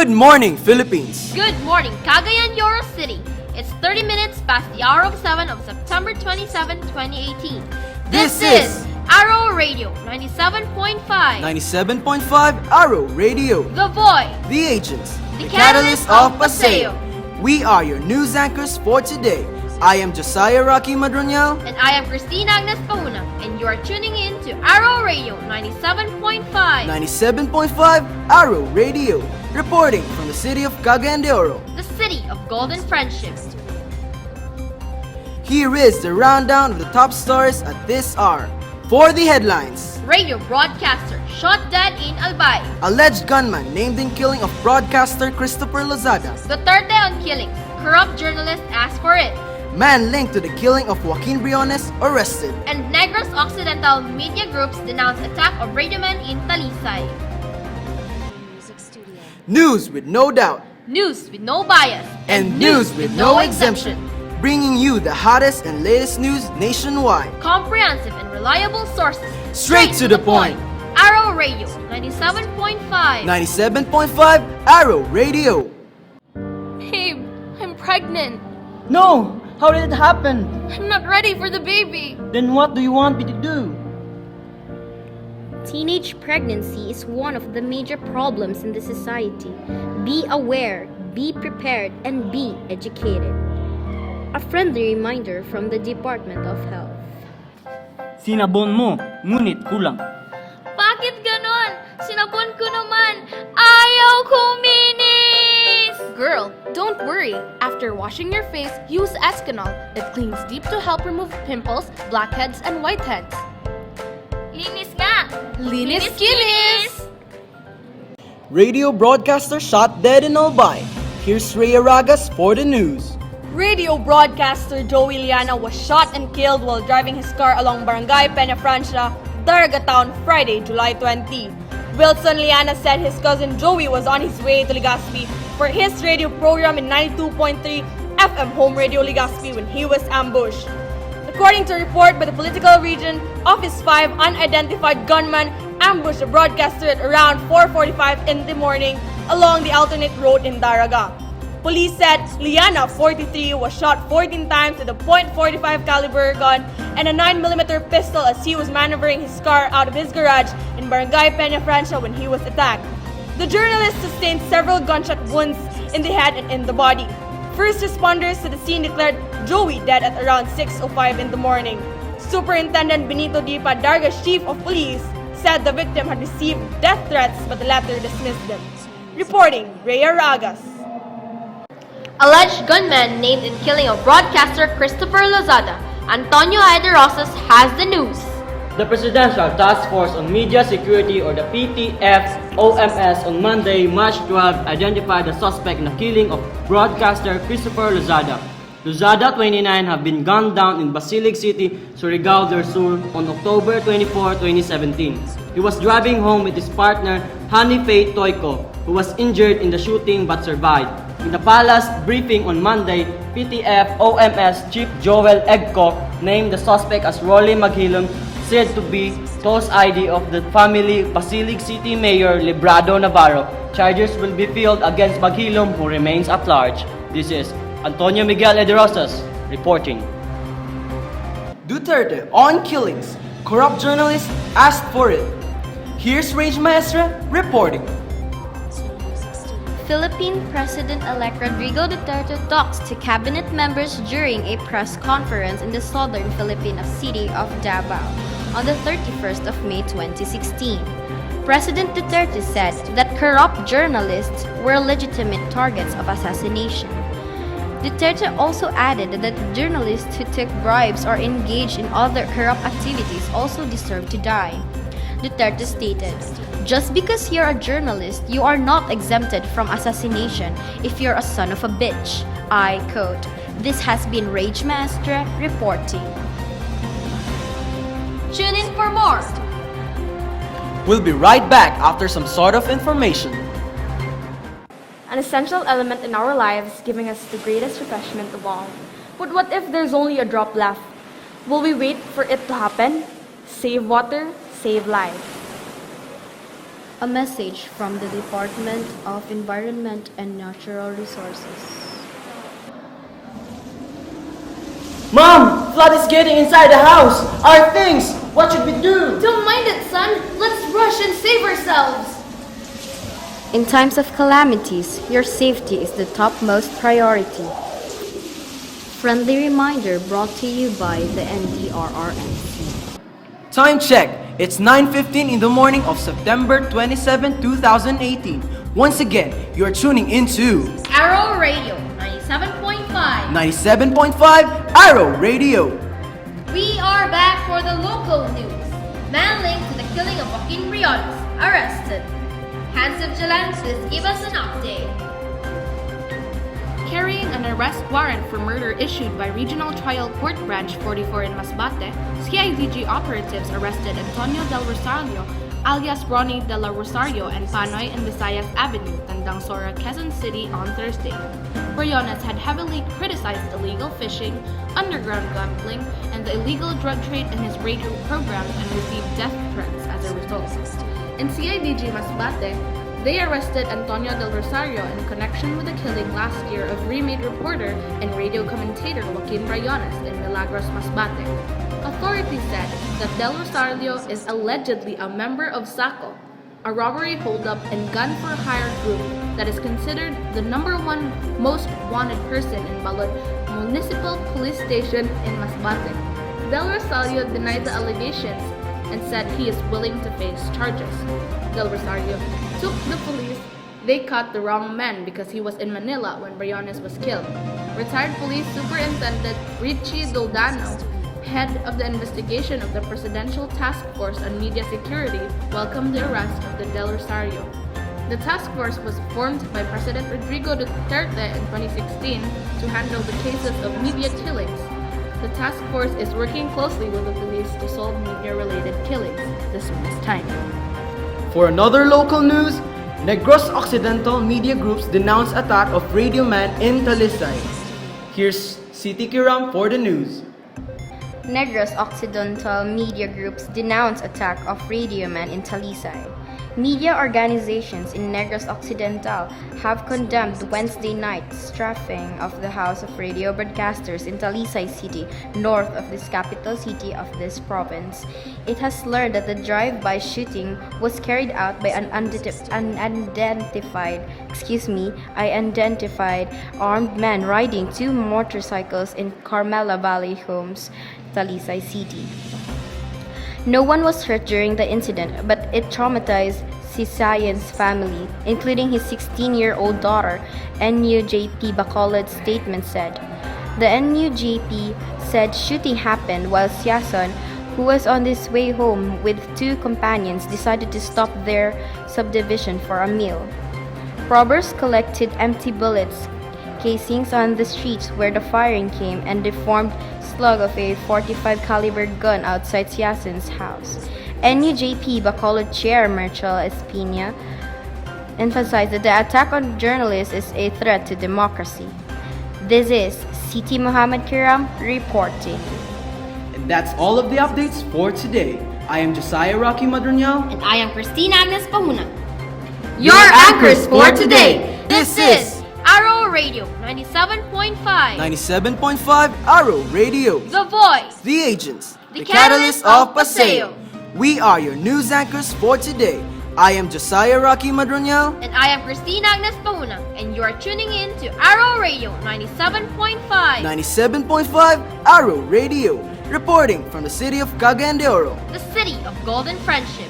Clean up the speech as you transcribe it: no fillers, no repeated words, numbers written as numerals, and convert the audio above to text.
Good morning, Philippines! Good morning, Cagayan, Oro City. It's 30 minutes past the hour of 7 of September 27, 2018. This is Arrow Radio 97.5. 97.5 Arrow Radio, The Voice. the agents, The catalyst of Paseo. We are your news anchors for today. I am Josiah Rocky Madronial. And I am Christina Agnes Pauna. And you are tuning in to Arrow Radio 97.5. 97.5 Arrow Radio, reporting from the city of Cagayan de Oro. The city of golden friendships. Here is the rundown of the top stories at this hour. For the headlines: Radio broadcaster shot dead in Albay. alleged gunman named in killing of broadcaster Christopher Lozada. Duterte on killings. Corrupt journalist asked for it. Man linked to the killing of Joaquin Briones arrested. And Negros Occidental media groups denounce attack of radiomen in Talisay. News with no doubt. News with no bias. And news with no exemption. Bringing you the hottest and latest news nationwide. Comprehensive and reliable sources. Straight to the point. Arrow Radio 97.5. 97.5 Arrow Radio. Babe, I'm pregnant. No! How did it happen? I'm not ready for the baby. Then what do you want me to do? Teenage pregnancy is one of the major problems in the society. Be aware, be prepared, and be educated. A friendly reminder from the Department of Health. Sinabon mo, ngunit kulang. Bakit ganon? Sinabon ko naman. Ayaw kuminis! Girl, don't worry. After washing your face, use Escanol. It cleans deep to help remove pimples, blackheads, and whiteheads. Linis nga! Linis kinis! Radio broadcaster shot dead in Albay. Here's Rhea Ragas for the news. Radio broadcaster Joey Liana was shot and killed while driving his car along Barangay Peñafrancia, Daraga Town, Friday, July 20. Wilson Liana said his cousin Joey was on his way to Legazpi for his radio program in 92.3 FM Home Radio Legazpi when he was ambushed. According to a report by the political region, Office 5 unidentified gunman ambushed the broadcaster at around 4:45 in the morning along the alternate road in Daraga. Police said Liana, 43, was shot 14 times with a .45 caliber gun and a 9mm pistol as he was maneuvering his car out of his garage in Barangay Peñafrancia when he was attacked. The journalist sustained several gunshot wounds in the head and in the body. First responders to the scene declared Joey dead at around 6:05 in the morning. Superintendent Benito Dipa, Darga's chief of police, said the victim had received death threats but the latter dismissed them. Reporting, Rhea Ragas. Alleged gunman named in killing of broadcaster Christopher Lozada. Antonio Aida Rosas has the news. The Presidential Task Force on Media Security, or the PTF-OMS, on Monday, March 12, identified the suspect in the killing of broadcaster Christopher Lozada. Lozada, 29, have been gunned down in Basilig City, Surigao del Sur on October 24, 2017. He was driving home with his partner, Hani Faye Toyko, who was injured in the shooting but survived. In the palace briefing on Monday, PTF-OMS Chief Joel Egco named the suspect as Rolly Maghilom, said to be close ID of the family Basilig City Mayor Librado Navarro. Charges will be filed against Maghilom, who remains at large. This is Antonio Miguel Ederosas reporting. Duterte on killings. Corrupt journalist asked for it. Here's Rage Maestra reporting. Philippine President-elect Rodrigo Duterte talks to cabinet members during a press conference in the southern Philippine city of Davao on the 31st of May 2016. President Duterte said that corrupt journalists were legitimate targets of assassination. Duterte also added that journalists who took bribes or engaged in other corrupt activities also deserve to die. Duterte stated, "Just because you're a journalist, you are not exempted from assassination if you're a son of a bitch." I quote. This has been Rage Maestra reporting. Tune in for more. We'll be right back after some sort of information. An essential element in our lives, giving us the greatest refreshment of all. But what if there's only a drop left? Will we wait for it to happen? Save water, save lives. A message from the Department of Environment and Natural Resources. Mom! Flood is getting inside the house! Our things! What should we do? Don't mind it, son. Let's rush and save ourselves. In times of calamities, your safety is the topmost priority. Friendly reminder brought to you by the NDRRMC. Time check. It's 9:15 in the morning of September 27, 2018. Once again, you are tuning into Arrow Radio 97.5. 97.5 Arrow Radio. We are back for the local news. Man linked to the killing of Joaquin Briones arrested. Hans of Jalan, please give us an update. Carrying an arrest warrant for murder issued by Regional Trial Court Branch 44 in Masbate, CIDG operatives arrested Antonio Del Rosario, alias Ronnie De La Rosario and Panoy in Visayas Avenue, Tandang Sora, Quezon City on Thursday. Briones had heavily criticized illegal fishing, underground gambling, and the illegal drug trade in his radio programs and received death threats as a result. In CIDG Masbate, they arrested Antonio Del Rosario in connection with the killing last year of Remade reporter and radio commentator Joaquin Briones in Milagros, Masbate. Authorities said that Del Rosario is allegedly a member of SACO, a robbery holdup and gun-for-hire group that is considered the #1 most wanted person in Balod Municipal Police Station in Masbate. Del Rosario denied the allegations and said he is willing to face charges. Del Rosario took the police. They caught the wrong man because he was in Manila when Briones was killed. Retired Police Superintendent Richie Doldano, head of the investigation of the Presidential Task Force on Media Security, welcomed the arrest of the Del Rosario. The task force was formed by President Rodrigo Duterte in 2016 to handle the cases of media killings. The task force is working closely with the police to solve media-related killings the soonest time. For another local news, Negros Occidental media groups denounce attack of Radio Man in Talisay. Here's City Kiram for the news. Negros Occidental media groups denounce attack of Radio Man in Talisay. Media organizations in Negros Occidental have condemned Wednesday night's strafing of the House of Radio Broadcasters in Talisay City, north of this capital city of this province. It has learned that the drive-by shooting was carried out by an unidentified armed man riding two motorcycles in Carmela Valley Homes, Talisay City. No one was hurt during the incident, but it traumatized Sisayan's family, including his 16-year-old daughter, NUJP Bacolod's statement said. The NUJP said shooting happened while Siason, who was on his way home with two companions, decided to stop their subdivision for a meal. Robbers collected empty bullets casings on the streets where the firing came and deformed slug of a .45 caliber gun outside Siasen's house. NUJP Bacolod Chair Marshall Espina emphasized that the attack on journalists is a threat to democracy. This is Siti Muhammad Kiram reporting. And that's all of the updates for today. I am Josiah Rocky Madronyal. And I am Christina Agnes Pahuna. Your anchors for today. This is Arrow Radio 97.5. 97.5 Arrow Radio. The Voice. The Agents. The Catalyst of Paseo. We are your news anchors for today. I am Josiah Rocky Madronyal. And I am Christina Agnes Pahuna. And you are tuning in to Arrow Radio 97.5. 97.5 Arrow Radio. Reporting from the city of Cagayan de Oro. The city of golden friendship.